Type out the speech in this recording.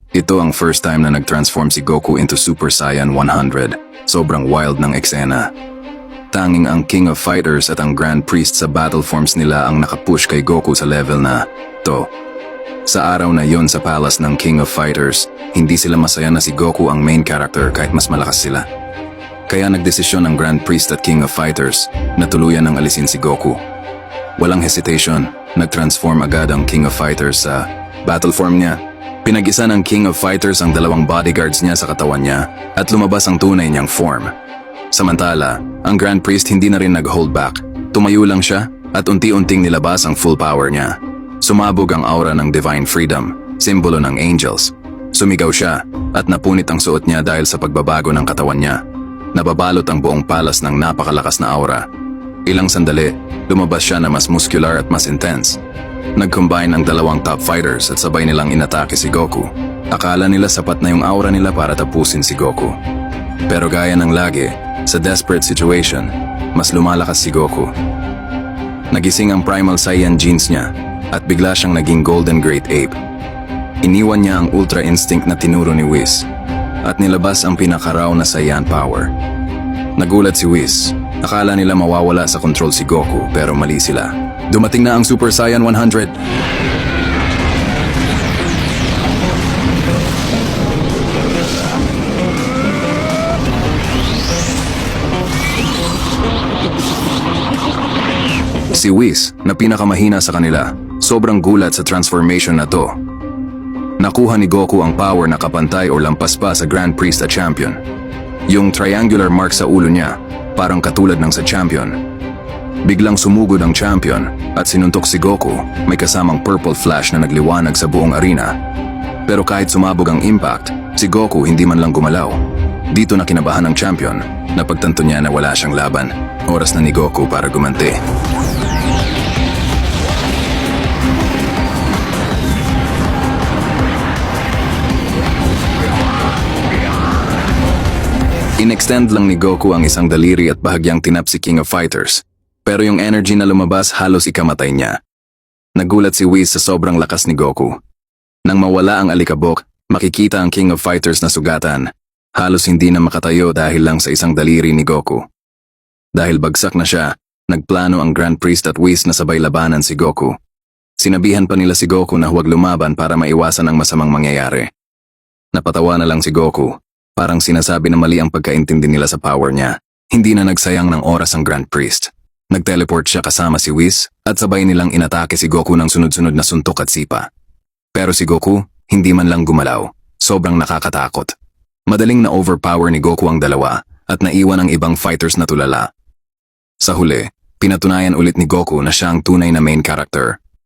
Ito ang first time na nag-transform si Goku into Super Saiyan 100. Sobrang wild ng eksena. Tanging ang King of Fighters at ang Grand Priest sa battle forms nila ang nakapush kay Goku sa level na to. Sa araw na yon sa palace ng King of Fighters, hindi sila masaya na si Goku ang main character kahit mas malakas sila. Kaya nagdesisyon ang Grand Priest at King of Fighters na tuluyan ang alisin si Goku. Walang hesitation, nag-transform agad ang King of Fighters sa battle form niya. Pinag-isa ng King of Fighters ang dalawang bodyguards niya sa katawan niya at lumabas ang tunay niyang form. Samantala, ang Grand Priest hindi na rin nag-hold back. Tumayo lang siya at unti-unting nilabas ang full power niya. Sumabog ang aura ng Divine Freedom, simbolo ng Angels. Sumigaw siya at napunit ang suot niya dahil sa pagbabago ng katawan niya. Nababalot ang buong palace ng napakalakas na aura. Ilang sandali, lumabas siya na mas muscular at mas intense. Nag-combine ang dalawang top fighters at sabay nilang inatake si Goku. Akala nila sapat na yung aura nila para tapusin si Goku. Pero gaya ng lagi, sa desperate situation, mas lumalakas si Goku. Nagising ang Primal Saiyan genes niya at bigla siyang naging Golden Great Ape. Iniwan niya ang Ultra Instinct na tinuro ni Whis at nilabas ang pinakaraw na Saiyan Power. Nagulat si Whis. Akala nila mawawala sa control si Goku pero mali sila. Dumating na ang Super Saiyan 100. Si Whis, na pinakamahina sa kanila, sobrang gulat sa transformation na to. Nakuha ni Goku ang power na kapantay o lampas pa sa Grand Priest at Champion. Yung triangular mark sa ulo niya, parang katulad ng sa Champion. Biglang sumugod ang Champion at sinuntok si Goku, may kasamang purple flash na nagliwanag sa buong arena. Pero kahit sumabog ang impact, si Goku hindi man lang gumalaw. Dito na kinabahan ng Champion, napagtanto niya na wala siyang laban. Oras na ni Goku para gumanti. In-extend lang ni Goku ang isang daliri at bahagyang tinap si King of Fighters. Pero yung energy na lumabas halos ikamatay niya. Nagulat si Whis sa sobrang lakas ni Goku. Nang mawala ang alikabok, makikita ang King of Fighters na sugatan. Halos hindi na makatayo dahil lang sa isang daliri ni Goku. Dahil bagsak na siya, nagplano ang Grand Priest at Whis na sabay labanan si Goku. Sinabihan pa nila si Goku na huwag lumaban para maiwasan ang masamang mangyayari. Napatawa na lang si Goku. Parang sinasabi na mali ang pagkaintindi nila sa power niya. Hindi na nagsayang ng oras ang Grand Priest. Nag-teleport siya kasama si Whis at sabay nilang inatake si Goku ng sunod-sunod na suntok at sipa. Pero si Goku, hindi man lang gumalaw. Sobrang nakakatakot. Madaling na-overpower ni Goku ang dalawa at naiwan ang ibang fighters na tulala. Sa huli, pinatunayan ulit ni Goku na siya ang tunay na main character.